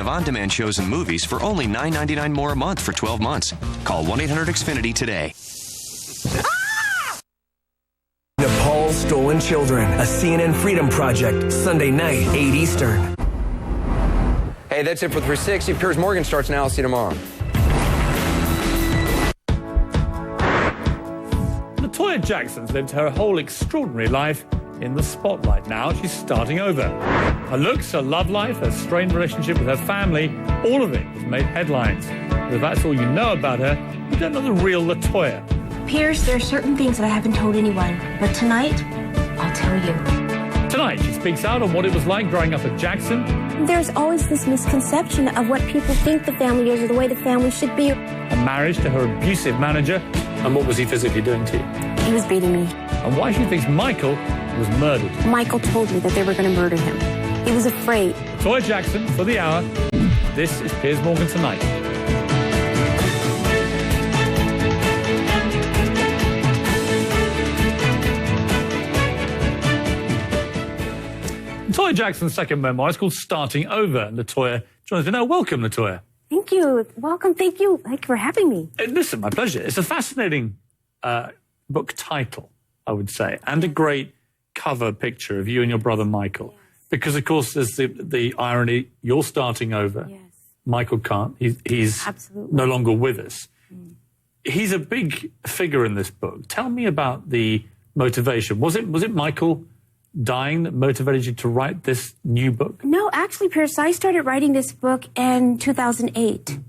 of on-demand shows and movies for only $9.99 more a month for 12 months. Call 1-800-XFINITY today. Nepal's Stolen Children, a CNN Freedom Project, Sunday night, 8 Eastern. Hey, that's it for 360. Piers Morgan starts now. I'll see you tomorrow. Toya Jackson's lived her whole extraordinary life in the spotlight. Now she's starting over. Her looks, her love life, her strained relationship with her family, all of it has made headlines. But if that's all you know about her, you don't know the real LaToya. Piers, there are certain things that I haven't told anyone, but tonight, I'll tell you. Tonight, she speaks out on what it was like growing up at Jackson. There's always this misconception of what people think the family is or the way the family should be. A marriage to her abusive manager. And what was he physically doing to you? He was beating me. And why she thinks Michael was murdered. Michael told me that they were going to murder him. He was afraid. Toya Jackson for the hour. This is Piers Morgan Tonight. Toya Jackson's second memoir is called Starting Over. LaToya joins me now. Welcome, LaToya. Thank you. Welcome. Thank you. Thank you for having me. Listen, my pleasure. It's a fascinating book title, I would say, and a great cover picture of you and your brother Michael. Yes. Because, of course, there's the irony, you're starting over. Yes. Michael can't. He's no longer with us. Mm. He's a big figure in this book. Tell me about the motivation. Was it Michael dying that motivated you to write this new book? No, actually, Piers, I started writing this book in 2008.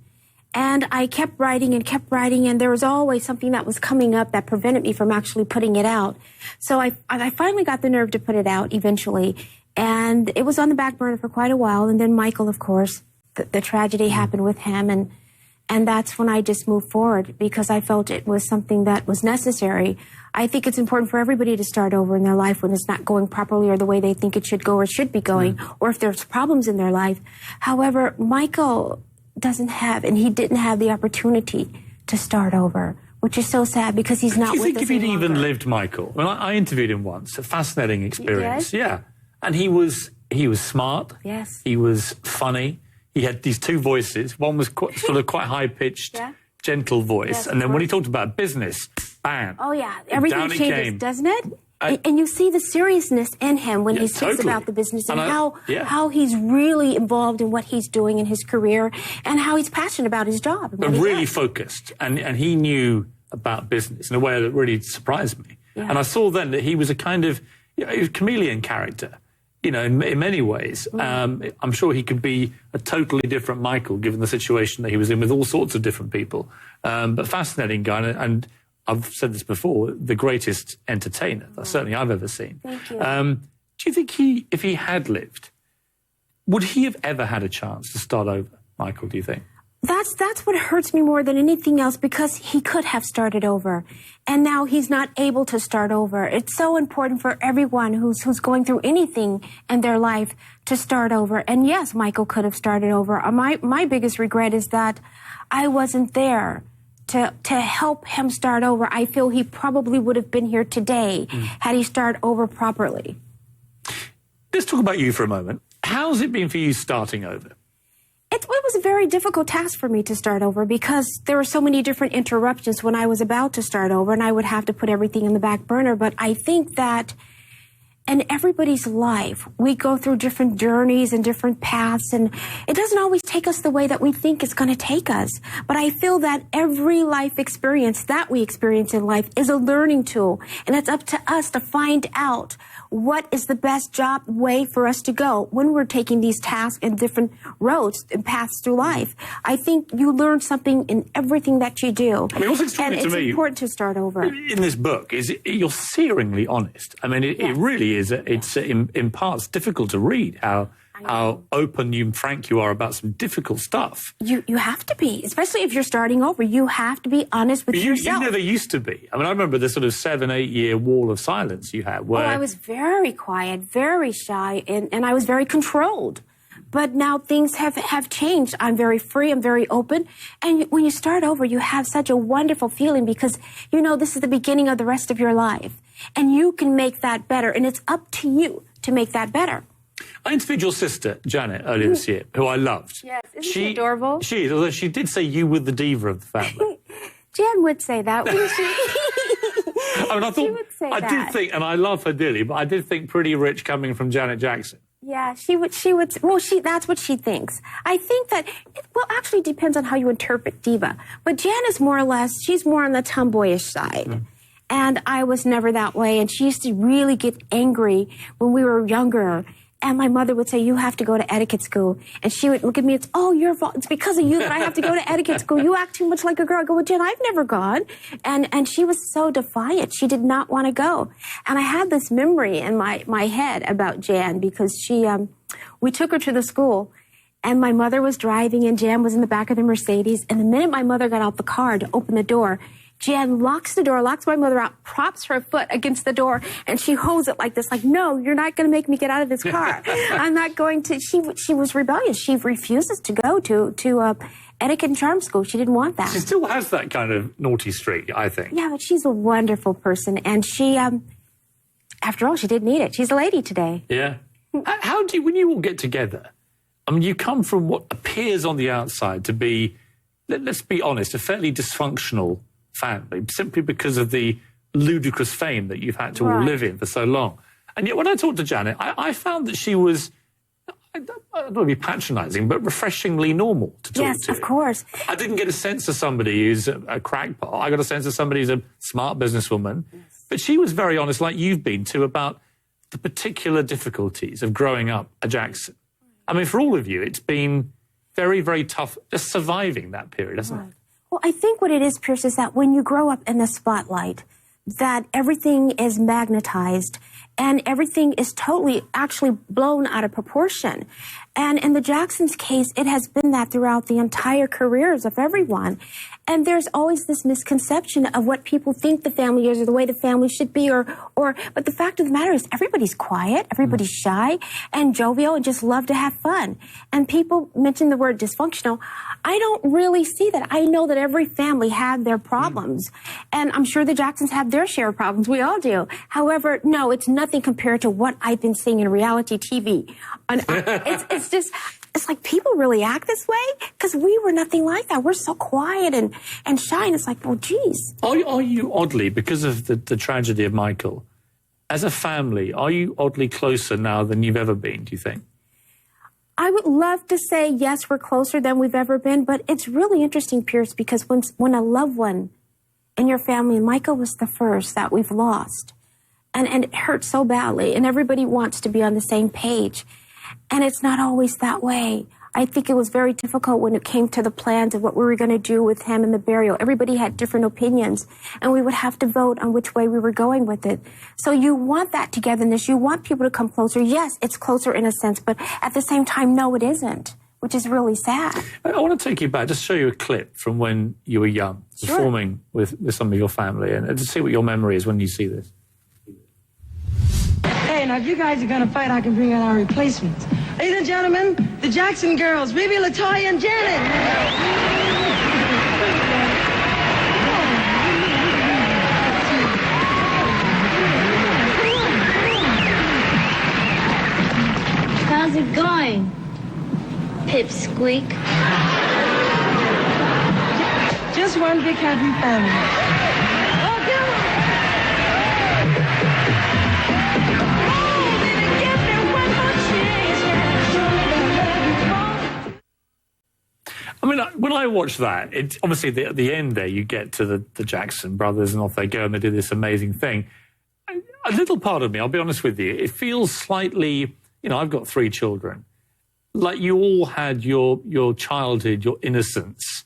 And I kept writing, and there was always something that was coming up that prevented me from actually putting it out. So I finally got the nerve to put it out eventually. And it was on the back burner for quite a while. And then Michael, of course, the tragedy happened with him. And that's when I just moved forward because I felt it was something that was necessary. I think it's important for everybody to start over in their life when it's not going properly or the way they think it should go or should be going, or if there's problems in their life. However, Michael doesn't have, and he didn't have the opportunity to start over, which is so sad because he's not with us. Do you think if he'd even lived, Michael? Well, I interviewed him once, a fascinating experience. Yeah. And he was smart. Yes. He was funny. He had these two voices. One was quite high-pitched, gentle voice. Yes, and then when he talked about business, bam. Oh, yeah. Everything changes, doesn't it? And you see the seriousness in him when he speaks about the business and how he's really involved in what he's doing in his career and how he's passionate about his job. And really focused. And he knew about business in a way that really surprised me. Yeah. And I saw then that he was a kind of he was a chameleon character, in many ways. I'm sure he could be a totally different Michael given the situation that he was in with all sorts of different people. But fascinating guy. And I've said this before, the greatest entertainer that certainly I've ever seen. Thank you. Do you think if he had lived, would he have ever had a chance to start over, Michael, do you think? That's what hurts me more than anything else because he could have started over. And now he's not able to start over. It's so important for everyone who's going through anything in their life to start over. And yes, Michael could have started over. My biggest regret is that I wasn't there to help him start over. I feel he probably would have been here today had he started over properly. Let's talk about you for a moment. How's it been for you starting over? It was a very difficult task for me to start over because there were so many different interruptions when I was about to start over and I would have to put everything in the back burner. But I think that in everybody's life, we go through different journeys and different paths, and it doesn't always take us the way that we think it's going to take us. But I feel that every life experience that we experience in life is a learning tool, and it's up to us to find out what is the best way for us to go when we're taking these tasks and different roads and paths through life. I think you learn something in everything that you do. I mean, what's extraordinary to me, it's important to start over. In this book, is you're searingly honest. I mean, it really is. It's in parts difficult to read how open and frank you are about some difficult stuff. You have to be, especially if you're starting over. You have to be honest with yourself. You never used to be. I mean, I remember the sort of 7-8 year wall of silence you had. Where I was very quiet, very shy, and I was very controlled. But now things have changed. I'm very free. I'm very open. And when you start over, you have such a wonderful feeling because you know this is the beginning of the rest of your life. And you can make that better. And it's up to you to make that better. I interviewed your sister, Janet, earlier this year, who I loved. Yes, isn't she adorable? She is, although she did say you were the diva of the family. Jan would say that, wouldn't she? I mean, I thought, She would say I that. did think, and I love her dearly, but I did think pretty rich coming from Janet Jackson. Yeah, she would, well, that's what she thinks. I think that, actually depends on how you interpret diva. But Jan is more or less, she's more on the tomboyish side. Mm. And I was never that way. And she used to really get angry when we were younger. And my mother would say, you have to go to etiquette school. And she would look at me, it's all your fault. It's because of you that I have to go to etiquette school. You act too much like a girl. I go, well, Jen, I've never gone. And she was so defiant. She did not want to go. And I had this memory in my head about Jan because we took her to the school. And my mother was driving and Jan was in the back of the Mercedes. And the minute my mother got out the car to open the door, Jan locks the door, locks my mother out, props her foot against the door, and she holds it like this, like, no, you're not going to make me get out of this car. I'm not going to. She was rebellious. She refuses to go to etiquette and charm school. She didn't want that. She still has that kind of naughty streak, I think. Yeah, but she's a wonderful person, and she, after all, she did need it. She's a lady today. Yeah. How do you, when you all get together, I mean, you come from what appears on the outside to be, let's be honest, a fairly dysfunctional family, simply because of the ludicrous fame that you've had to all live in for so long. And yet when I talked to Janet, I found that she was, I don't want to be patronising, but refreshingly normal to talk to. Yes, of course. I didn't get a sense of somebody who's a crackpot. I got a sense of somebody who's a smart businesswoman. Yes. But she was very honest, like you've been too, about the particular difficulties of growing up a Jackson. I mean, for all of you, it's been very, very tough just surviving that period, hasn't it? Well, I think what it is, Pierce, is that when you grow up in the spotlight, that everything is magnetized and everything is totally actually blown out of proportion. And in the Jacksons' case, it has been that throughout the entire careers of everyone. And there's always this misconception of what people think the family is or the way the family should be but the fact of the matter is everybody's quiet, everybody's shy and jovial and just love to have fun. And people mention the word dysfunctional. I don't really see that. I know that every family had their problems. And I'm sure the Jacksons have their share of problems. We all do. However, no, it's nothing compared to what I've been seeing in reality TV. It's like people really act this way because we were nothing like that. We're so quiet and shy. And it's like, well, geez. Are you oddly, because of the tragedy of Michael, as a family, are you oddly closer now than you've ever been, do you think? I would love to say, yes, we're closer than we've ever been. But it's really interesting, Pierce, because when a loved one in your family, and Michael was the first that we've lost, and it hurt so badly, and everybody wants to be on the same page. And it's not always that way. I think it was very difficult when it came to the plans of what we were going to do with him and the burial. Everybody had different opinions, and we would have to vote on which way we were going with it. So you want that togetherness. You want people to come closer. Yes, it's closer in a sense, but at the same time, no, it isn't, which is really sad. I want to take you back, just show you a clip from when you were young, performing with some of your family, and to see what your memory is when you see this. Hey, now if you guys are gonna fight, I can bring out our replacements. Ladies and gentlemen, the Jackson girls, Ruby, LaToya, and Janet. How's it going, Pipsqueak? Just one big happy family. I mean, when I watch that, it's obviously at the end there, you get to the Jackson brothers and off they go and they do this amazing thing. A little part of me, I'll be honest with you, it feels slightly, I've got 3 children, like you all had your childhood, your innocence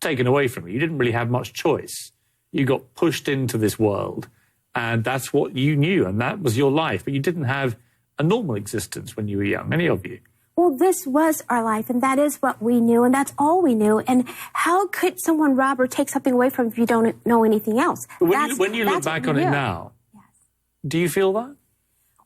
taken away from you. You didn't really have much choice. You got pushed into this world and that's what you knew and that was your life. But you didn't have a normal existence when you were young, any of you. Well, this was our life, and that is what we knew, and that's all we knew. And how could someone rob or take something away from you if you don't know anything else? When you look back on it now, yes. Do you feel that?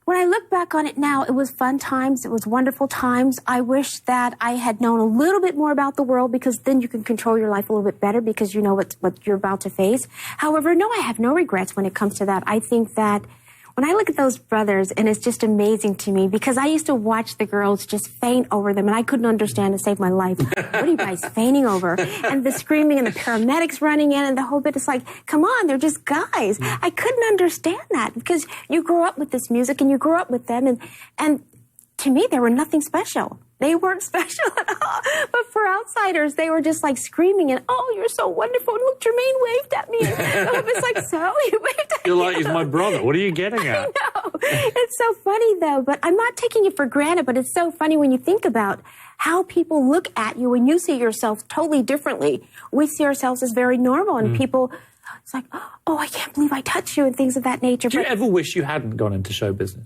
When I look back on it now, it was fun times. It was wonderful times. I wish that I had known a little bit more about the world because then you can control your life a little bit better because you know what you're about to face. However, no, I have no regrets when it comes to that. I think that when I look at those brothers, and it's just amazing to me because I used to watch the girls just faint over them, and I couldn't understand to save my life. What are you guys fainting over? And the screaming and the paramedics running in and the whole bit. It's like, come on, they're just guys. I couldn't understand that because you grew up with this music and you grew up with them, and to me, they were nothing special. They weren't special at all. But for outsiders, they were just like screaming and, oh, you're so wonderful. And look, Jermaine waved at me. And it's like, so? He waved at me. You're like, he's my brother. What are you getting at? I know. It's so funny, though. But I'm not taking it for granted. But it's so funny when you think about how people look at you when you see yourself totally differently. We see ourselves as very normal. And people, it's like, oh, I can't believe I touched you and things of that nature. Do you ever wish you hadn't gone into show business?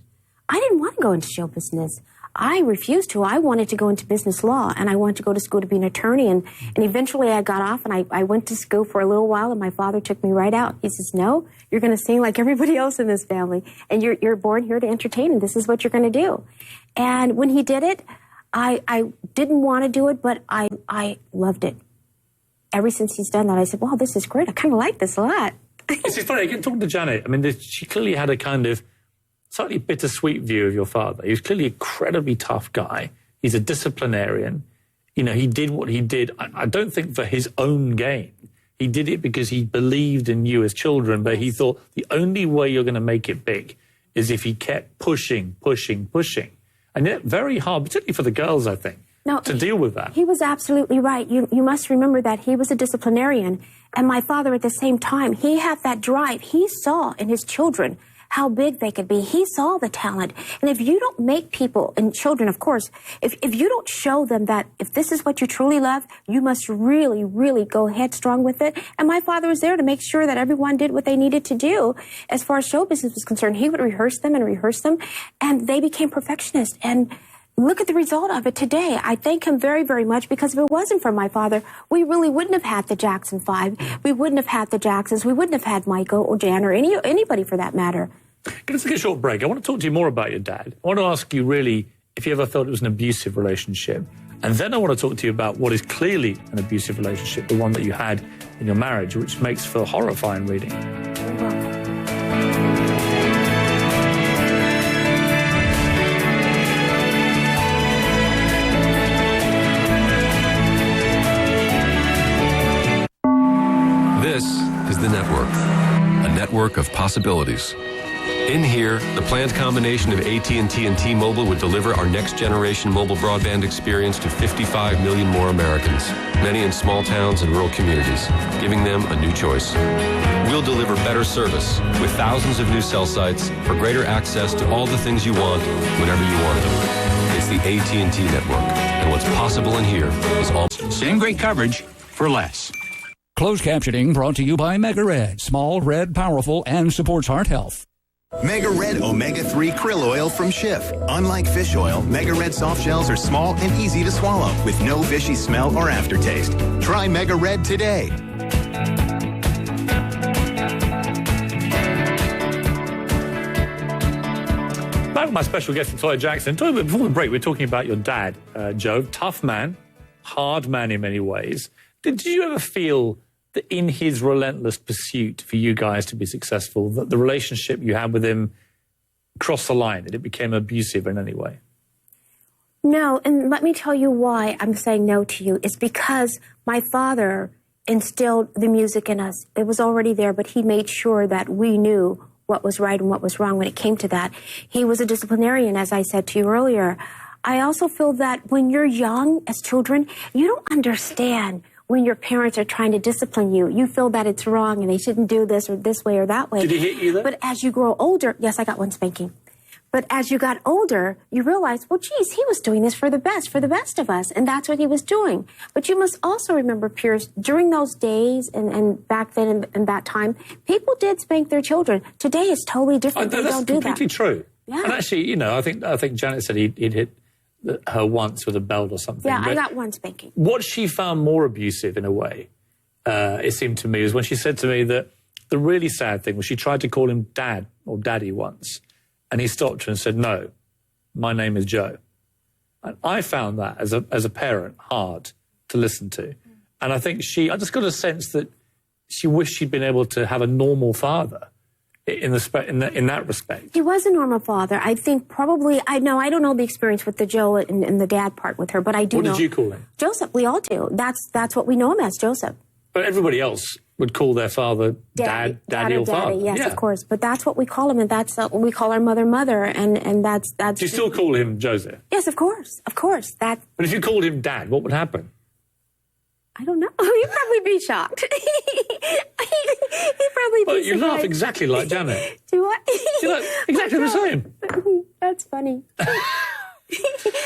I didn't want to go into show business. I refused to. I wanted to go into business law, and I wanted to go to school to be an attorney. And eventually I got off, and I went to school for a little while, and my father took me right out. He says, no, you're going to sing like everybody else in this family, and you're born here to entertain, and this is what you're going to do. And when he did it, I didn't want to do it, but I loved it. Ever since he's done that, I said, wow, this is great. I kind of like this a lot. It's funny. I can talk to Janet. I mean, she clearly had a kind of slightly bittersweet view of your father. He was clearly an incredibly tough guy. He's a disciplinarian. You know, he did what he did, I don't think for his own gain. He did it because he believed in you as children, but he thought the only way you're going to make it big is if he kept pushing. And yet very hard, particularly for the girls, I think, to deal with that. He was absolutely right. You must remember that he was a disciplinarian. And my father, at the same time, he had that drive. He saw in his children how big they could be. He saw the talent. And if you don't make people, and children, of course, if you don't show them that if this is what you truly love, you must really, really go headstrong with it. And my father was there to make sure that everyone did what they needed to do. As far as show business was concerned, he would rehearse them, and they became perfectionists. And look at the result of it today. I thank him very, very much, because if it wasn't for my father, we really wouldn't have had the Jackson 5. We wouldn't have had the Jacksons. We wouldn't have had Michael or Jan or anybody for that matter. Let's take a short break. I want to talk to you more about your dad. I want to ask you really if you ever felt it was an abusive relationship. And then I want to talk to you about what is clearly an abusive relationship, the one that you had in your marriage, which makes for horrifying reading. This is The Network, a network of possibilities. In here, the planned combination of AT&T and T-Mobile would deliver our next-generation mobile broadband experience to 55 million more Americans, many in small towns and rural communities, giving them a new choice. We'll deliver better service with thousands of new cell sites for greater access to all the things you want whenever you want them. It's the AT&T network, and what's possible in here is all... Same great coverage for less. Closed captioning brought to you by Mega Red. Small, red, powerful, and supports heart health. Mega Red Omega-3 Krill Oil from Schiff. Unlike fish oil, Mega Red soft shells are small and easy to swallow with no fishy smell or aftertaste. Try Mega Red today. Back with my special guest, Toya Jackson. Toya, before the break, we were talking about your dad, Joe. Tough man, hard man in many ways. Did you ever feel that in his relentless pursuit for you guys to be successful, that the relationship you had with him crossed the line, that it became abusive in any way? No, and let me tell you why I'm saying no to you. It's because my father instilled the music in us. It was already there, but he made sure that we knew what was right and what was wrong when it came to that. He was a disciplinarian, as I said to you earlier. I also feel that when you're young, as children, you don't understand when your parents are trying to discipline you. You feel that it's wrong and they shouldn't do this or this way or that way. Did he hit you then? But as you grow older, yes, I got one spanking. But as you got older, you realize, well, geez, he was doing this for the best of us. And that's what he was doing. But you must also remember, Piers, during those days and back then and that time, people did spank their children. Today it's totally different. They don't do that. That's completely true. Yeah. And actually, you know, I think Janet said he'd hit her once with a belt or something. Yeah, but I got one spanking. What she found more abusive in a way, it seemed to me, is when she said to me that the really sad thing was she tried to call him dad or daddy once, and he stopped her and said, no, my name is Joe. And I found that as a parent hard to listen to. And I think I just got a sense that she wished she'd been able to have a normal father in that respect. He was a normal father. I think probably, I don't know the experience with the Joe and the dad part with her, but I do know. What did you call him? Joseph. We all do. That's what we know him as, Joseph. But everybody else would call their father daddy or father. Yes, of course. But that's what we call him, and that's what we call our mother, and that's. Do you still call him Joseph? Yes, of course. But if you called him Dad, what would happen? I don't know. He'd probably be shocked. He'd probably be you laugh exactly like Janet. Do I? You look exactly the same. That's funny.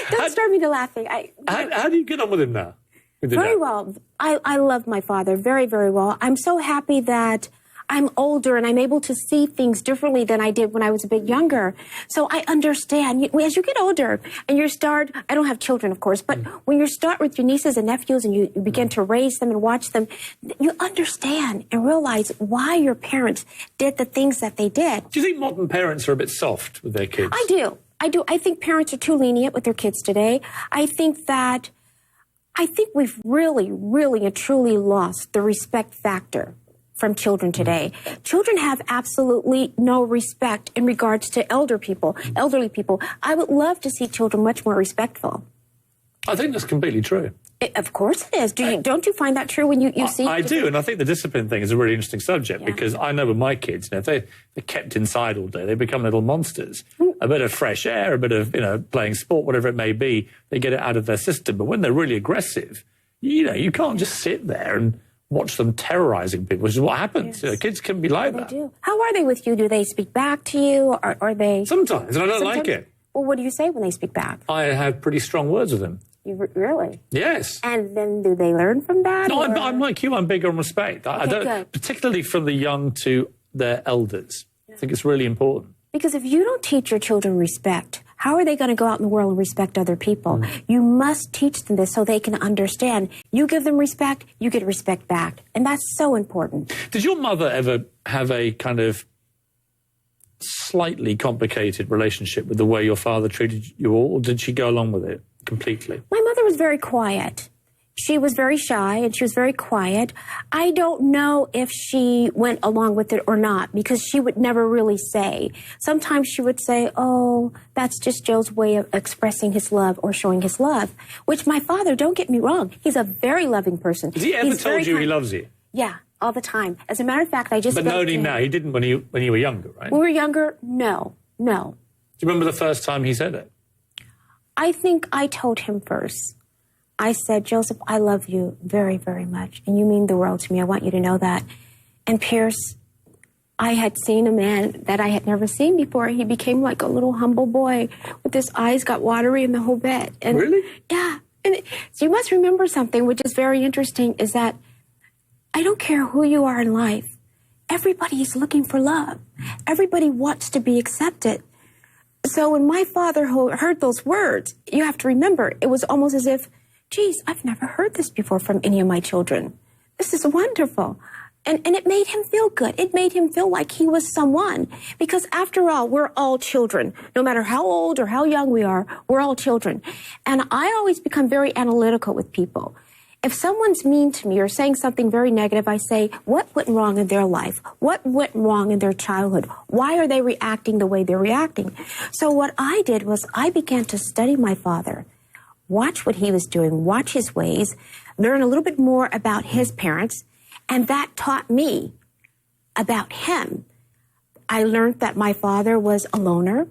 Don't start me to laughing. How do you get on with him now? Very well. I love my father very, very well. I'm so happy that I'm older and I'm able to see things differently than I did when I was a bit younger. So I understand. As you get older and I don't have children, of course, but when you start with your nieces and nephews and you begin to raise them and watch them, you understand and realize why your parents did the things that they did. Do you think modern parents are a bit soft with their kids? I do. I think parents are too lenient with their kids today. I think we've really, really and truly lost the respect factor from children today. Children have absolutely no respect in regards to elderly people. I would love to see children much more respectful. I think that's completely true. Of course it is. Don't you find that true when you see? I do, and I think the discipline thing is a really interesting subject because I know with my kids, if they're kept inside all day, they become little monsters. A bit of fresh air, a bit of playing sport, whatever it may be, they get it out of their system. But when they're really aggressive, you can't just sit there and watch them terrorizing people, which is what happens. Yes. Kids can be like that. They do. How are they with you? Do they speak back to you, or are they? Sometimes, and I don't like it. Well, what do you say when they speak back? I have pretty strong words with them. You really? Yes. And then do they learn from that? No, I'm like you. I'm big on respect. I don't, good. Particularly from the young to their elders. I think it's really important. Because if you don't teach your children respect, how are they going to go out in the world and respect other people? You must teach them this so they can understand. You give them respect, you get respect back. And that's so important. Did your mother ever have a kind of slightly complicated relationship with the way your father treated you, or did she go along with it completely? My mother was very quiet. She was very shy and she was very quiet. I don't know if she went along with it or not because she would never really say. Sometimes she would say, oh, that's just Joe's way of expressing his love or showing his love, which my father, don't get me wrong, he's a very loving person. Has he ever told you he loves you? Yeah, all the time. As a matter of fact, I just... But knowing him now, he didn't when you were younger, right? When we were younger, no. Do you remember the first time he said it? I think I told him first. I said, Joseph, I love you very, very much. And you mean the world to me. I want you to know that. And Pierce, I had seen a man that I had never seen before. He became like a little humble boy with his eyes got watery in the whole bed. And, really? Yeah. And so you must remember something which is very interesting is that I don't care who you are in life. Everybody is looking for love. Everybody wants to be accepted. So when my father heard those words, you have to remember, it was almost as if, geez, I've never heard this before from any of my children. This is wonderful. And it made him feel good. It made him feel like he was someone. Because after all, we're all children. No matter how old or how young we are, we're all children. And I always become very analytical with people. If someone's mean to me or saying something very negative, I say, what went wrong in their life? What went wrong in their childhood? Why are they reacting the way they're reacting? So what I did was I began to study my father, watch what he was doing, watch his ways, learn a little bit more about his parents, and that taught me about him. I learned that my father was a loner.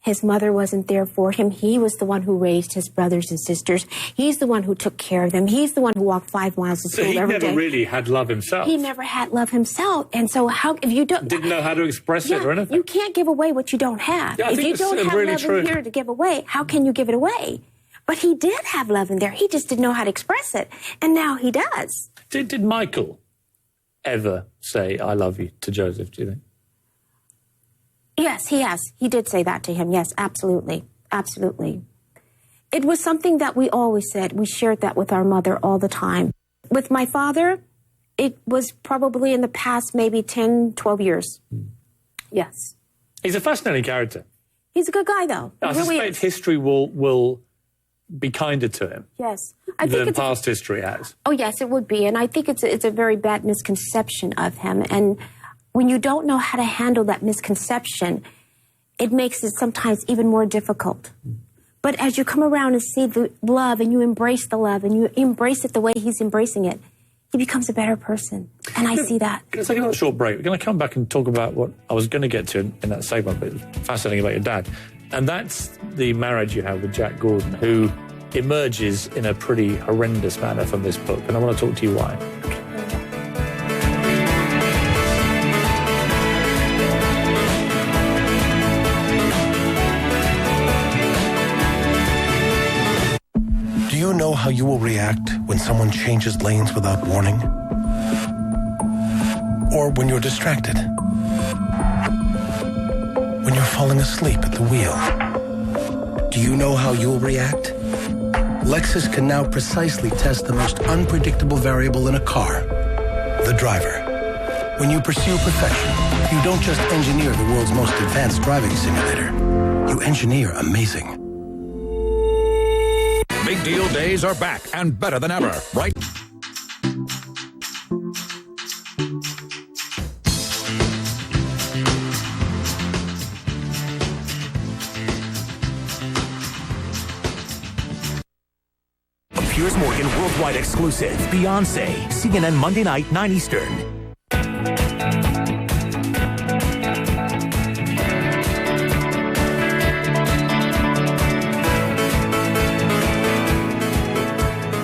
His mother wasn't there for him. He was the one who raised his brothers and sisters. He's the one who took care of them. He's the one who walked 5 miles to school every day. So he never really had love himself. He never had love himself. And so how, if you don't... Didn't know how to express it or anything. You can't give away what you don't have. Yeah, if you don't have really love true. in here to give away, how can you give it away? But he did have love in there. He just didn't know how to express it. And now he does. Did Michael ever say, I love you to Joseph, do you think? Yes, he has. He did say that to him. Yes, absolutely. Absolutely. It was something that we always said. We shared that with our mother all the time. With my father, it was probably in the past maybe 10, 12 years. Yes. He's a fascinating character. He's a good guy, though. I suspect history will be kinder to him. Yes. Than past history has. Oh, yes, it would be. And I think it's a very bad misconception of him. And when you don't know how to handle that misconception, it makes it sometimes even more difficult. But as you come around and see the love and you embrace the love and you embrace it the way he's embracing it, he becomes a better person. And I see that. Let's take a short break. We're going to come back and talk about what I was going to get to in that segment, but it's fascinating about your dad. And that's the marriage you have with Jack Gordon, who emerges in a pretty horrendous manner from this book. And I want to talk to you why. Do you know how you will react when someone changes lanes without warning? Or when you're distracted? When you're falling asleep at the wheel? Do you know how you'll react? Lexus can now precisely test the most unpredictable variable in a car, the driver. When you pursue perfection, you don't just engineer the world's most advanced driving simulator. You engineer amazing. Big deal days are back and better than ever, right? Piers Morgan worldwide exclusive. Beyonce, CNN Monday night, 9 Eastern.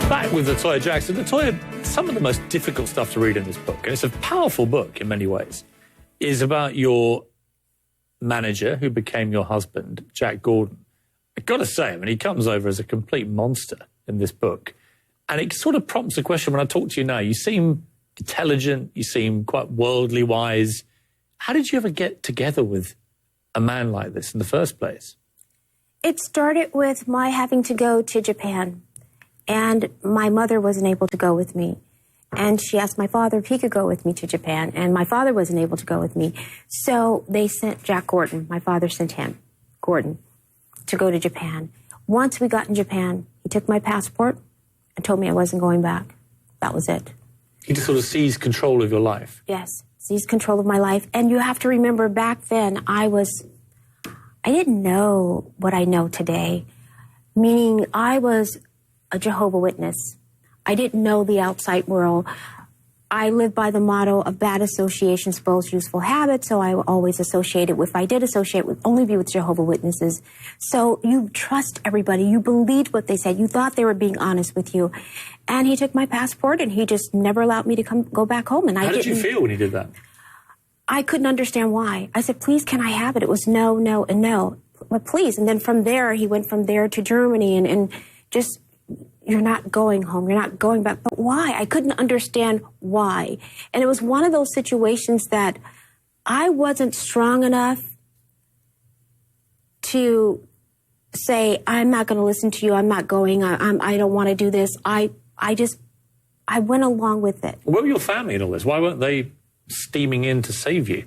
Back with Toya Jackson. Toya, some of the most difficult stuff to read in this book, and it's a powerful book in many ways, is about your manager who became your husband, Jack Gordon. I've got to say, I mean, he comes over as a complete monster in this book. And it sort of prompts a question when I talk to you now. You seem intelligent, you seem quite worldly wise. How did you ever get together with a man like this in the first place? It started with my having to go to Japan. And my mother wasn't able to go with me. And she asked my father if he could go with me to Japan. And my father wasn't able to go with me. So they sent Jack Gordon, my father sent him, Gordon, to go to Japan. Once we got in Japan, he took my passport and told me I wasn't going back. That was it. He just sort of seized control of your life. Yes, seized control of my life. And you have to remember, back then, I didn't know what I know today. Meaning, I was a Jehovah's Witness. I didn't know the outside world. I lived by the motto of bad association spoils useful habits, so I always associated with, if I did associate with, only be with Jehovah's Witnesses. So you trust everybody. You believed what they said. You thought they were being honest with you. And he took my passport and he just never allowed me to go back home. And How did you feel when he did that? I couldn't understand why. I said, please, can I have it? It was no, no, and no. But please. And then from there, he went from there to Germany and just, you're not going home. You're not going back. But why? I couldn't understand why. And it was one of those situations that I wasn't strong enough to say, I'm not going to listen to you. I'm not going. I don't want to do this. I went along with it. Where were your family in all this? Why weren't they steaming in to save you?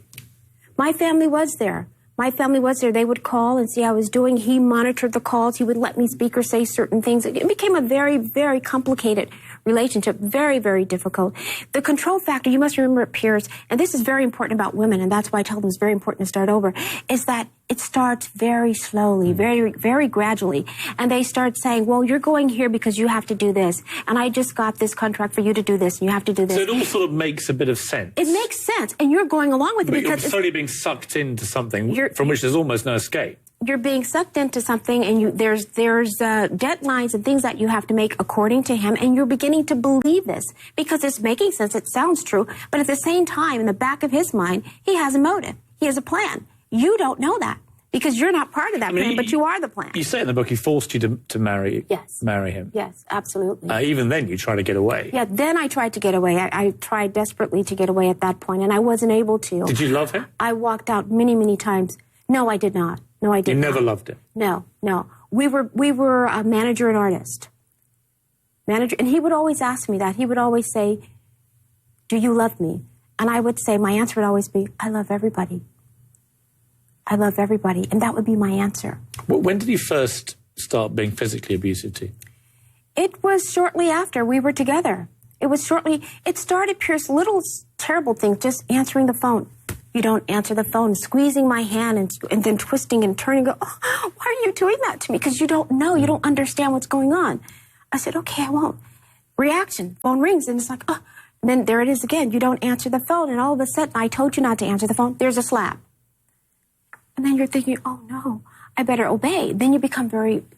My family was there. My family was there. They would call and see how I was doing. He monitored the calls. He would let me speak or say certain things. It became a very, very complicated relationship, very, very difficult. The control factor, you must remember, Piers, and this is very important about women, and that's why I tell them it's very important to start over, is that it starts very slowly, very, very gradually. And they start saying, well, you're going here because you have to do this. And I just got this contract for you to do this, and you have to do this. So it all sort of makes a bit of sense. It makes sense, and you're going along with it. But because you're slowly being sucked into something from which there's almost no escape. You're being sucked into something, and there's deadlines and things that you have to make according to him, and you're beginning to believe this because it's making sense. It sounds true, but at the same time, in the back of his mind, he has a motive. He has a plan. You don't know that because you're not part of that plan, but you are the plan. You say in the book he forced you to marry him. Yes, absolutely. Even then, you try to get away. Yeah, then I tried to get away. I tried desperately to get away at that point, and I wasn't able to. Did you love him? I walked out many, many times. No, I did not. No, I did not. You never loved him? No, no. We were a manager and artist. And he would always ask me that. He would always say, do you love me? And I would say, my answer would always be, I love everybody. I love everybody. And that would be my answer. When did he first start being physically abusive to you? It was shortly after we were together. It started, Pierce, little terrible thing, just answering the phone. You don't answer the phone, squeezing my hand and then twisting and turning. Go, oh, why are you doing that to me? Because you don't know. You don't understand what's going on. I said, okay, I won't. Reaction, phone rings, and it's like, oh. And then there it is again. You don't answer the phone, and all of a sudden, I told you not to answer the phone. There's a slap. And then you're thinking, oh, no, I better obey. Then you become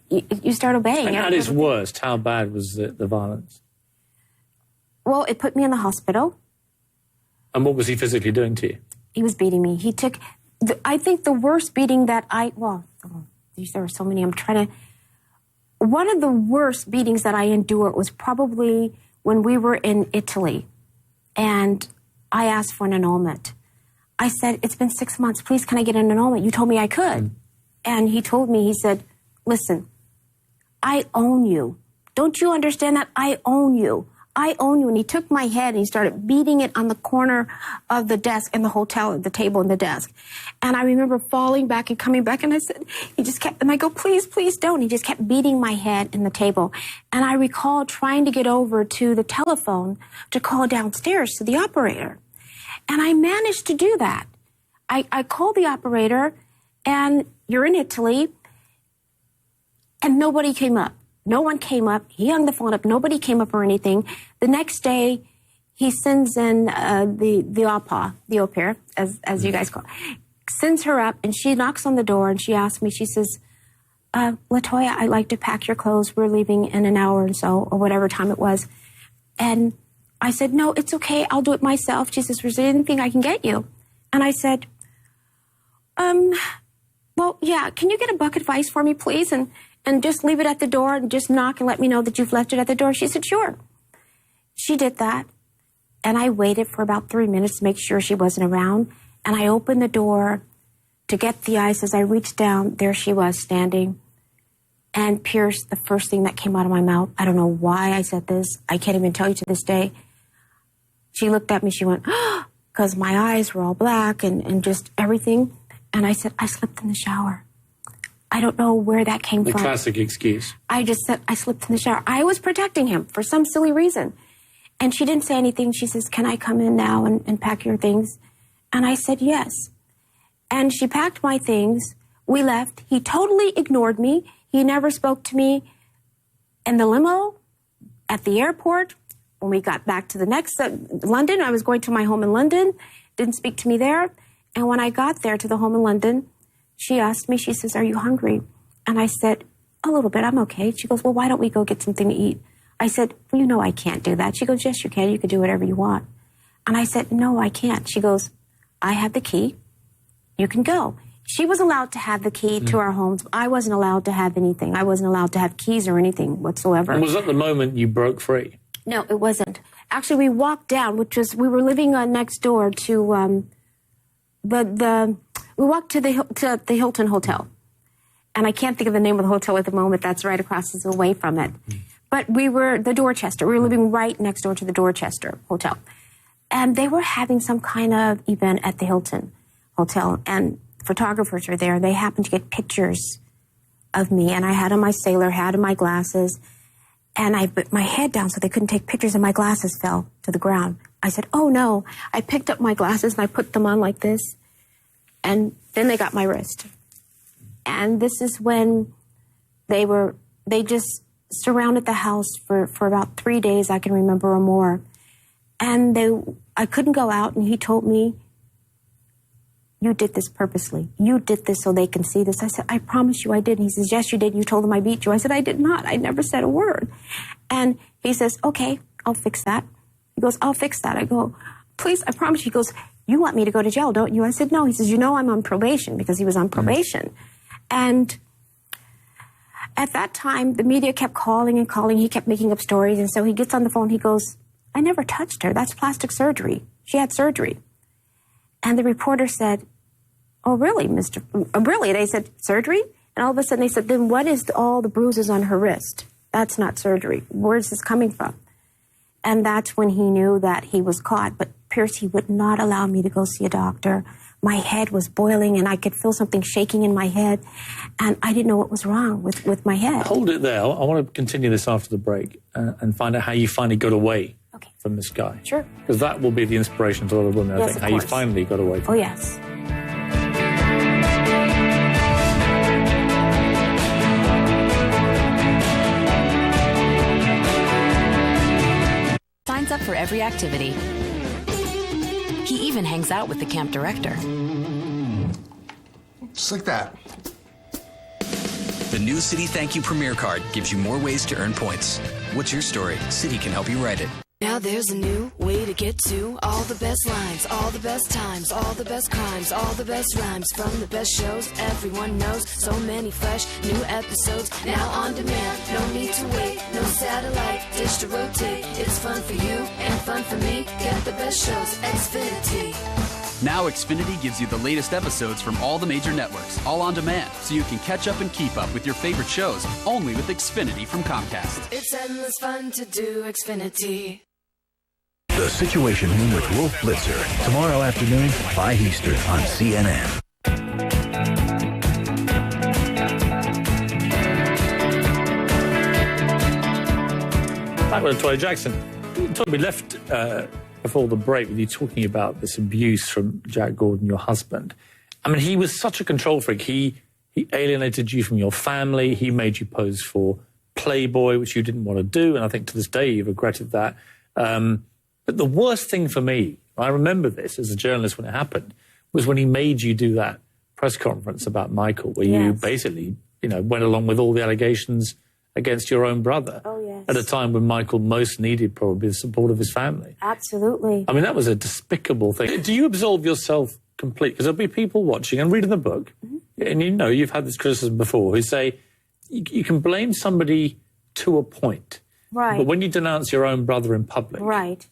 you start obeying. And at its worst, how bad was the violence? Well, it put me in the hospital. And what was he physically doing to you? He was beating me. He took, I think the worst beating that there were so many. One of the worst beatings that I endured was probably when we were in Italy and I asked for an annulment. I said, it's been 6 months. Please, can I get an annulment? You told me I could. And he told me, he said, listen, I own you. Don't you understand that? I own you. I own you. And he took my head and he started beating it on the corner of the desk in the hotel, the table and the desk. And I remember falling back and coming back, and I said, he just kept, and I go, please, please don't. He just kept beating my head in the table. And I recall trying to get over to the telephone to call downstairs to the operator. And I managed to do that. I called the operator, and you're in Italy, and nobody came up. No one came up. He hung the phone up. Nobody came up or anything. The next day, he sends in the au pair, as you guys call it, sends her up, and she knocks on the door, and she asks me, she says, LaToya, I'd like to pack your clothes. We're leaving in an hour or so, or whatever time it was. And I said, no, it's okay. I'll do it myself. She says, is there anything I can get you? And I said, well, yeah, can you get a bucket of ice for me, please? And just leave it at the door and just knock and let me know that you've left it at the door. She said, sure. She did that. And I waited for about 3 minutes to make sure she wasn't around. And I opened the door to get the ice. As I reached down, there she was standing. And Pierce, the first thing that came out of my mouth, I don't know why I said this. I can't even tell you to this day. She looked at me. She went, oh, because my eyes were all black and just everything. And I said, I slipped in the shower. I don't know where that came from. The classic excuse. I just said, I slipped in the shower. I was protecting him for some silly reason. And she didn't say anything. She says, can I come in now and pack your things? And I said, yes. And she packed my things. We left. He totally ignored me. He never spoke to me in the limo, at the airport. When we got back to the next, London, I was going to my home in London. Didn't speak to me there. And when I got there to the home in London, she asked me, she says, are you hungry? And I said, a little bit, I'm okay. She goes, well, why don't we go get something to eat? I said, well, you know I can't do that. She goes, yes, you can. You can do whatever you want. And I said, no, I can't. She goes, I have the key. You can go. She was allowed to have the key to our homes. I wasn't allowed to have anything. I wasn't allowed to have keys or anything whatsoever. And was that the moment you broke free? No, it wasn't. Actually, we walked down, we were living next door to we walked to the Hilton Hotel. And I can't think of the name of the hotel at the moment. That's right across the way from it. But we were the Dorchester. We were living right next door to the Dorchester Hotel. And they were having some kind of event at the Hilton Hotel. And photographers were there. They happened to get pictures of me. And I had on my sailor hat and my glasses. And I put my head down so they couldn't take pictures, and my glasses fell to the ground. I said, oh, no. I picked up my glasses, and I put them on like this. And then they got my wrist. And this is when they just surrounded the house for about 3 days, I can remember, or more. And I couldn't go out, and he told me, you did this purposely. You did this so they can see this. I said, I promise you I did. And he says, yes, you did. You told them I beat you. I said, I did not. I never said a word. And he says, okay, I'll fix that. He goes, I'll fix that. I go, please, I promise you. He goes, you want me to go to jail, don't you? I said, no. He says, you know I'm on probation, because he was on probation. And at that time, the media kept calling and calling. He kept making up stories. And so he gets on the phone. He goes, I never touched her. That's plastic surgery. She had surgery. And the reporter said, oh, really, really? They said, surgery? And all of a sudden they said, then what is all the bruises on her wrist? That's not surgery. Where's this coming from? And that's when he knew that he was caught. But Pierce, he would not allow me to go see a doctor. My head was boiling, and I could feel something shaking in my head. And I didn't know what was wrong with my head. Hold it there. I want to continue this after the break and find out how you finally got away from this guy. Sure. Because that will be the inspiration to a lot of women, I think, how you finally got away from it. Oh, yes. Signs up for every activity. He even hangs out with the camp director. Just like that. The new Citi Thank You Premier Card gives you more ways to earn points. What's your story? Citi can help you write it. Now there's a new way to get to all the best lines, all the best times, all the best crimes, all the best rhymes from the best shows everyone knows. So many fresh new episodes now on demand. No need to wait, no satellite dish to rotate. It's fun for you and fun for me. Get the best shows, Xfinity. Now Xfinity gives you the latest episodes from all the major networks, all on demand, so you can catch up and keep up with your favorite shows only with Xfinity from Comcast. It's endless fun to do Xfinity. The Situation Room with Wolf Blitzer, tomorrow afternoon, 5 Eastern on CNN. Back with Toya Jackson. We left before the break with you talking about this abuse from Jack Gordon, your husband. I mean, he was such a control freak. He alienated you from your family. He made you pose for Playboy, which you didn't want to do. And I think to this day you've regretted that. But the worst thing for me, I remember this as a journalist when it happened, was when he made you do that press conference about Michael, where you basically, went along with all the allegations against your own brother. Oh, yes. At a time when Michael most needed probably the support of his family. Absolutely. I mean, that was a despicable thing. Do you absolve yourself completely? Because there'll be people watching and reading the book, and you've had this criticism before, who say you can blame somebody to a point. Right. But when you denounce your own brother in public. Right.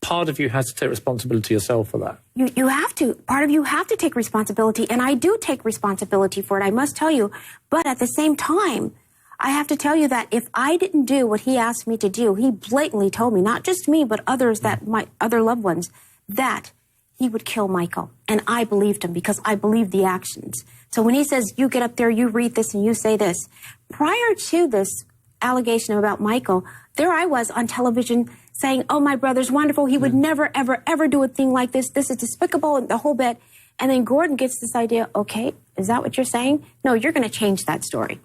Part of you has to take responsibility yourself for that. You have to. Part of you have to take responsibility, and I do take responsibility for it, I must tell you. But at the same time, I have to tell you that if I didn't do what he asked me to do, he blatantly told me, not just me, but others, that my other loved ones, that he would kill Michael. And I believed him because I believed the actions. So when he says, you get up there, you read this, and you say this, prior to this allegation about Michael, there I was on television saying, oh, my brother's wonderful. He would never, ever, ever do a thing like this. This is despicable, and the whole bit. And then Gordon gets this idea, okay, is that what you're saying? No, you're going to change that story.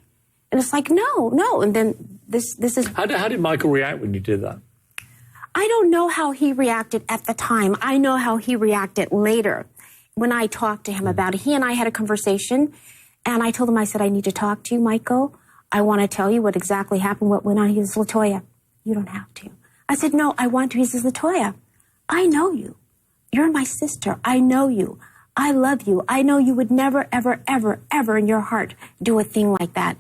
And it's like, no. And then this is... How did Michael react when you did that? I don't know how he reacted at the time. I know how he reacted later when I talked to him about it. He and I had a conversation, and I told him, I said, I need to talk to you, Michael. I want to tell you what exactly happened, what went on. He says, LaToya, you don't have to. I said, no, I want to. He says, LaToya, I know you. You're my sister. I know you. I love you. I know you would never, ever, ever, ever in your heart do a thing like that.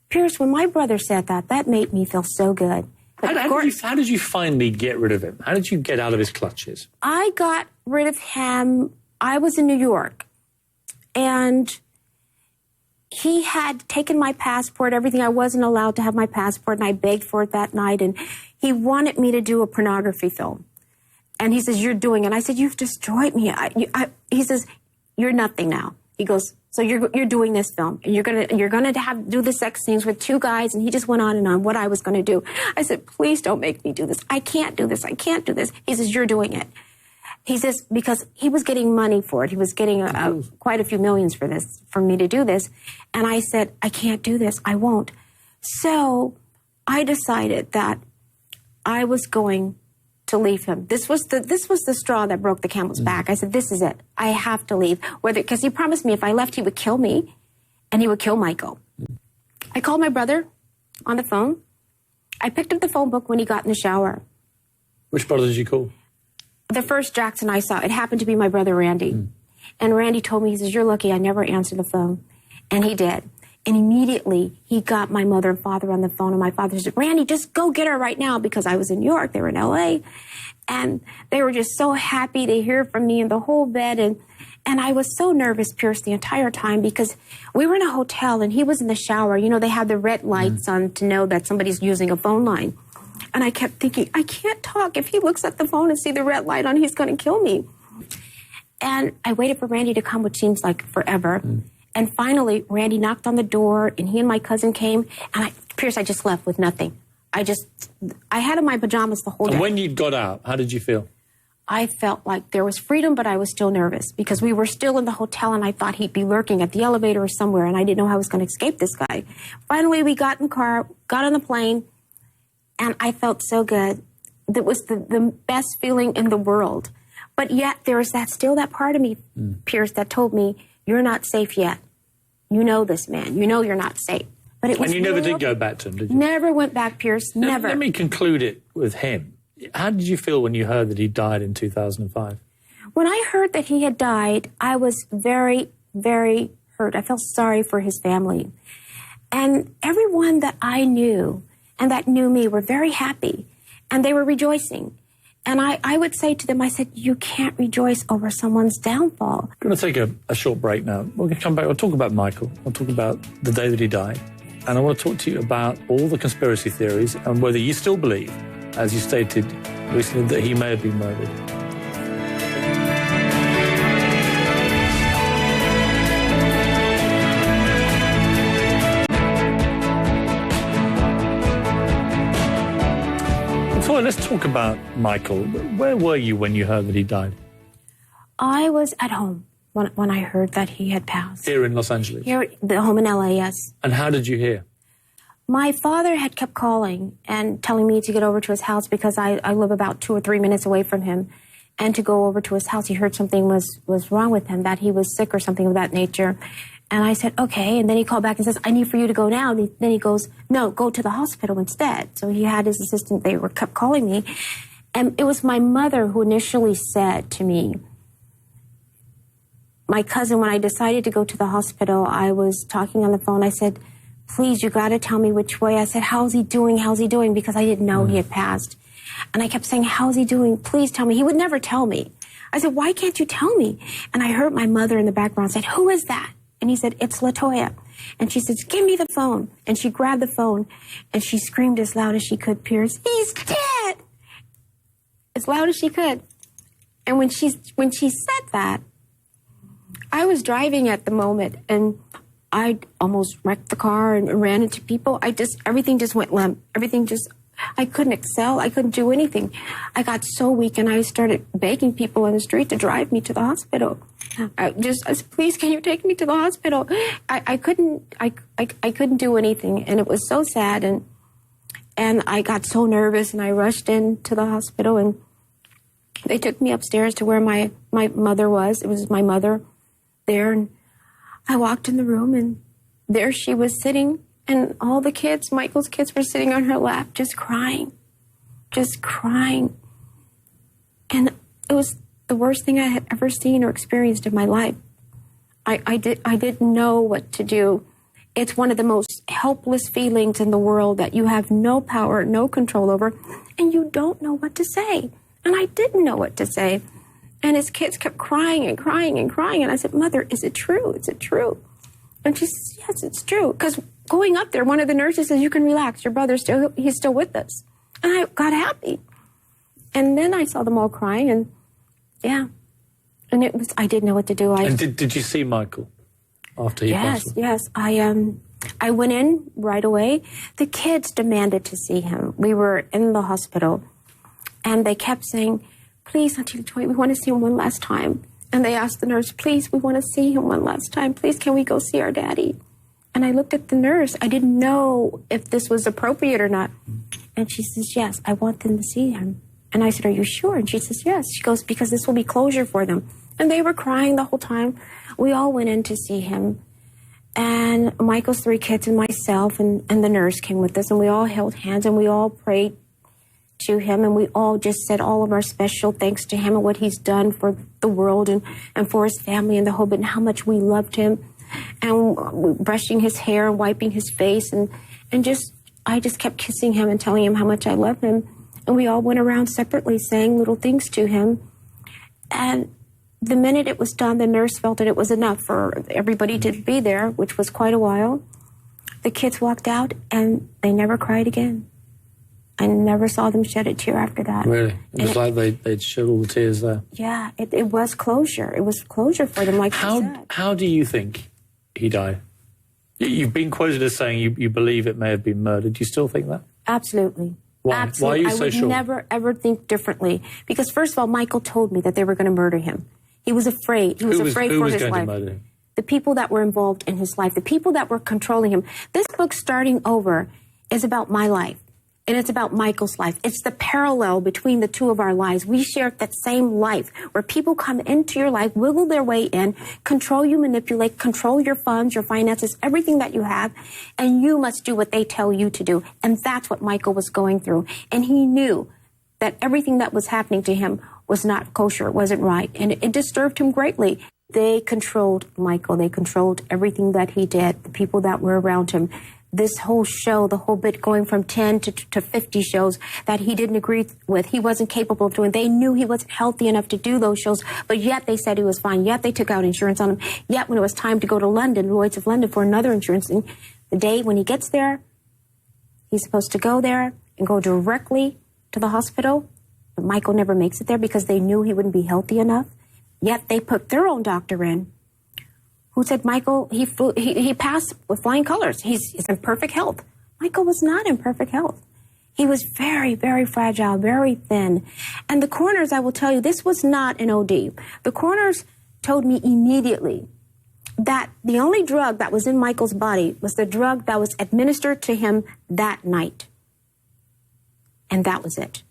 Pierce, when my brother said that, that made me feel so good. How did you finally get rid of him? How did you get out of his clutches? I got rid of him. I was in New York, and he had taken my passport, everything. I wasn't allowed to have my passport, and I begged for it that night, and he wanted me to do a pornography film. And he says, you're doing it. And I said, you've destroyed me. He says, you're nothing now. He goes, so you're doing this film, and you're gonna do the sex scenes with 2 guys. And he just went on and on what I was gonna do. I said, please don't make me do this. I can't do this. I can't do this. He says, you're doing it. He says, because he was getting money for it. He was getting quite a few millions for me to do this. And I said, I can't do this. I won't. So I decided that I was going to leave him. This was the straw that broke the camel's back. I said, this is it. I have to leave. Because he promised me if I left, he would kill me, and he would kill Michael. I called my brother on the phone. I picked up the phone book when he got in the shower. Which brother did you call? The first Jackson I saw. It happened to be my brother, Randy. And Randy told me, he says, you're lucky I never answered the phone. And he did. And immediately, he got my mother and father on the phone, and my father said, Randy, just go get her right now, because I was in New York, they were in L.A., and they were just so happy to hear from me and the whole bed, and I was so nervous, Pierce, the entire time, because we were in a hotel, and he was in the shower. You know, they have the red lights on to know that somebody's using a phone line. And I kept thinking, I can't talk. If he looks at the phone and see the red light on, he's going to kill me. And I waited for Randy to come, which seems like forever. And finally, Randy knocked on the door, and he and my cousin came. And Pierce, I just left with nothing. I had in my pajamas the whole day. And when you got out, how did you feel? I felt like there was freedom, but I was still nervous because we were still in the hotel and I thought he'd be lurking at the elevator or somewhere and I didn't know how I was going to escape this guy. Finally, we got in the car, got on the plane, and I felt so good. That was the best feeling in the world. But yet there was still that part of me, Pierce, that told me, you're not safe yet. You know this man. You know you're not safe. But it was and you never did go back to him, did you? Never went back, Pierce. Never. Let me conclude it with him. How did you feel when you heard that he died in 2005? When I heard that he had died, I was very, very hurt. I felt sorry for his family. And everyone that I knew and that knew me were very happy, and they were rejoicing. And I would say to them, I said, you can't rejoice over someone's downfall. I'm going to take a short break now. We're going to come back. We'll talk about Michael. We'll talk about the day that he died. And I want to talk to you about all the conspiracy theories and whether you still believe, as you stated recently, that he may have been murdered. Toya, let's talk about Michael. Where were you when you heard that he died? I was at home when I heard that he had passed. Here in Los Angeles? Here, the home in LA, yes. And how did you hear? My father had kept calling and telling me to get over to his house because I live about 2 or 3 minutes away from him. And to go over to his house, he heard something was wrong with him, that he was sick or something of that nature. And I said, okay. And then he called back and says, I need for you to go now. And then he goes, no, go to the hospital instead. So he had his assistant, kept calling me. And it was my mother who initially said to me, my cousin, when I decided to go to the hospital, I was talking on the phone. I said, please, you got to tell me which way. I said, how's he doing? How's he doing? Because I didn't know he had passed. And I kept saying, how's he doing? Please tell me. He would never tell me. I said, why can't you tell me? And I heard my mother in the background said, who is that? And he said, it's LaToya. And she said, give me the phone. And she grabbed the phone and she screamed as loud as she could, Pierce, he's dead! As loud as she could. And when she said that, I was driving at the moment and I almost wrecked the car and ran into people. Everything just went limp. I couldn't excel. I couldn't do anything. I got so weak and I started begging people in the street to drive me to the hospital. I said, please, can you take me to the hospital? I couldn't do anything. And it was so sad. And I got so nervous and I rushed into the hospital and they took me upstairs to where my mother was. It was my mother there. And I walked in the room and there she was sitting and all the kids, Michael's kids, were sitting on her lap just crying. And it was the worst thing I had ever seen or experienced in my life. I didn't know what to do. It's one of the most helpless feelings in the world that you have no power, no control over, and you don't know what to say. And I didn't know what to say. And his kids kept crying and crying and crying. And I said, Mother, is it true? Is it true? And she says, yes, it's true. Because going up there, one of the nurses says, you can relax. Your brother's he's still with us. And I got happy. And then I saw them all crying and yeah. And I didn't know what to do. And did you see Michael after he passed? Yes. I went in right away. The kids demanded to see him. We were in the hospital and they kept saying, please, Auntie LaToya, we want to see him one last time. And they asked the nurse, please, we want to see him one last time. Please, can we go see our daddy? And I looked at the nurse. I didn't know if this was appropriate or not. And she says, yes, I want them to see him. And I said, are you sure? And she says, yes. She goes, because this will be closure for them. And they were crying the whole time. We all went in to see him. And Michael's 3 kids and myself and the nurse came with us. And we all held hands and we all prayed to him, and we all just said all of our special thanks to him and what he's done for the world and for his family and the whole bit, and how much we loved him, and brushing his hair and wiping his face, and I just kept kissing him and telling him how much I love him, and we all went around separately saying little things to him. And the minute it was done, the nurse felt that it was enough for everybody to be there, which was quite a while. The kids walked out and they never cried again. I never saw them shed a tear after that. Really? It was like they'd shed all the tears there. Yeah, it was closure. It was closure for them, like you said. How do you think he died? You've been quoted as saying you believe it may have been murder. Do you still think that? Absolutely. Why? Absolutely. Why are you so sure? I would never, ever think differently. Because first of all, Michael told me that they were going to murder him. He was afraid. He was afraid for his life. Who was going to murder him? The people that were involved in his life, the people that were controlling him. This book, Starting Over, is about my life. And it's about Michael's life. It's the parallel between the two of our lives. We share that same life where people come into your life, wiggle their way in, control you, manipulate, control your funds, your finances, everything that you have, and you must do what they tell you to do. And that's what Michael was going through. And he knew that everything that was happening to him was not kosher, it wasn't right, and it disturbed him greatly. They controlled Michael. They controlled everything that he did, the people that were around him. This whole show, the whole bit going from 10 to 50 shows that he didn't agree with, he wasn't capable of doing. They knew he wasn't healthy enough to do those shows, but yet they said he was fine. Yet they took out insurance on him. Yet when it was time to go to London, Lloyd's of London, for another insurance thing, the day when he gets there, he's supposed to go there and go directly to the hospital. But Michael never makes it there because they knew he wouldn't be healthy enough. Yet they put their own doctor in, who said Michael, he passed with flying colors. He's in perfect health. Michael was not in perfect health. He was very, very fragile, very thin. And the coroners, I will tell you, this was not an OD. The coroners told me immediately that the only drug that was in Michael's body was the drug that was administered to him that night. And that was it.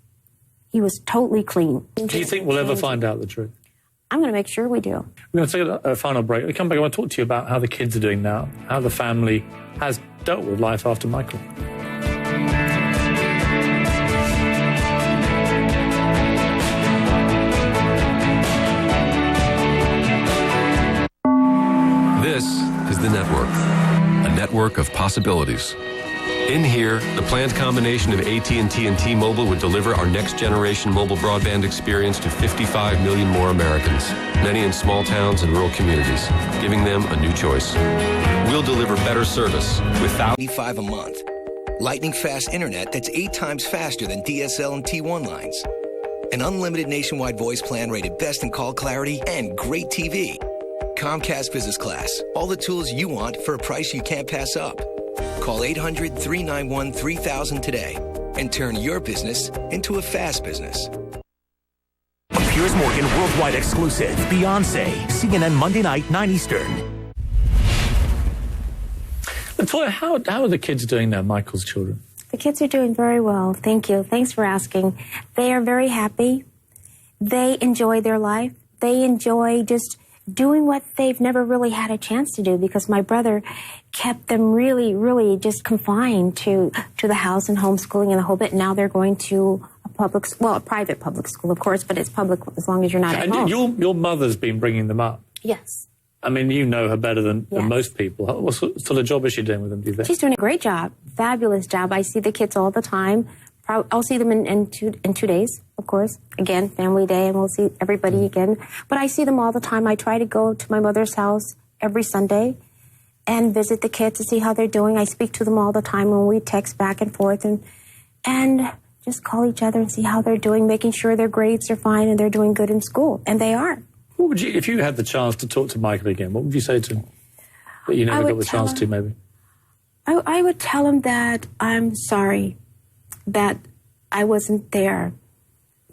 He was totally clean. Do you think we'll ever find out the truth? I'm going to make sure we do. We're going to take a final break. When we come back, I want to talk to you about how the kids are doing now, how the family has dealt with life after Michael. This is the network, a network of possibilities. In here, the planned combination of AT&T and T-Mobile would deliver our next-generation mobile broadband experience to 55 million more Americans, many in small towns and rural communities, giving them a new choice. We'll deliver better service without $95 a month. Lightning-fast internet that's 8 times faster than DSL and T1 lines. An unlimited nationwide voice plan rated best in call clarity and great TV. Comcast Business Class. All the tools you want for a price you can't pass up. Call 800-391-3000 today and turn your business into a fast business. A Piers Morgan worldwide exclusive. Beyonce. CNN Monday night, 9 Eastern. Toya, how are the kids doing now, Michael's children? The kids are doing very well. Thank you. Thanks for asking. They are very happy. They enjoy their life. They enjoy just doing what they've never really had a chance to do because my brother kept them really, really just confined to the house and homeschooling and the whole bit. Now they're going to a private public school, of course, but it's public as long as you're not at home. Your mother's been bringing them up. Yes. I mean, you know her better than most people. What sort of job is she doing with them, do you think? She's doing a great job. Fabulous job. I see the kids all the time. I'll see them in 2 days, of course. Again, family day, and we'll see everybody again. But I see them all the time. I try to go to my mother's house every Sunday and visit the kids to see how they're doing. I speak to them all the time when we text back and forth and just call each other and see how they're doing, making sure their grades are fine and they're doing good in school. And they are. What would you, if you had the chance to talk to Michael again, what would you say to him that you never got the chance to, maybe? I would tell him that I'm sorry that I wasn't there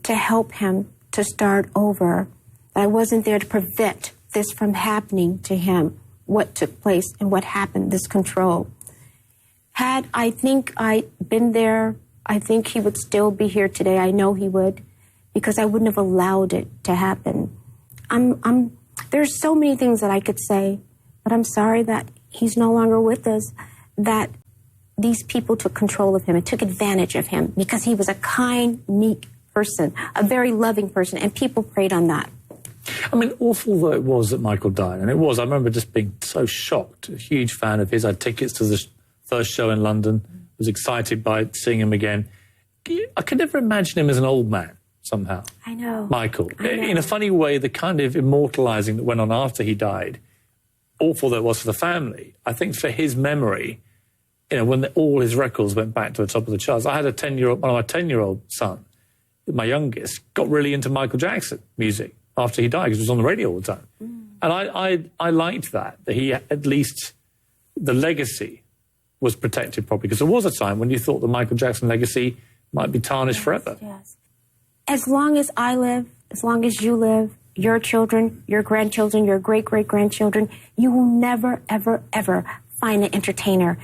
to help him to start over. I wasn't there to prevent this from happening to him, what took place and what happened, this control. Had I think I'd been there, I think he would still be here today. I know he would, because I wouldn't have allowed it to happen. There's so many things that I could say, but I'm sorry that he's no longer with us, that these people took control of him and took advantage of him because he was a kind, meek person, a very loving person, and people preyed on that. I mean, awful though it was that Michael died, and it was, I remember just being so shocked, a huge fan of his. I had tickets to the first show in London, was excited by seeing him again. I could never imagine him as an old man, somehow. I know. Michael. In a funny way, the kind of immortalizing that went on after he died, awful that it was for the family, I think for his memory, you know, when all his records went back to the top of the charts. I had one of my 10-year-old son, my youngest, got really into Michael Jackson music after he died because it was on the radio all the time. And I liked that he, at least the legacy was protected properly? Because there was a time when you thought the Michael Jackson legacy might be tarnished forever. Yes. As long as I live, as long as you live, your children, your grandchildren, your great-great-grandchildren, you will never, ever, ever find an entertainer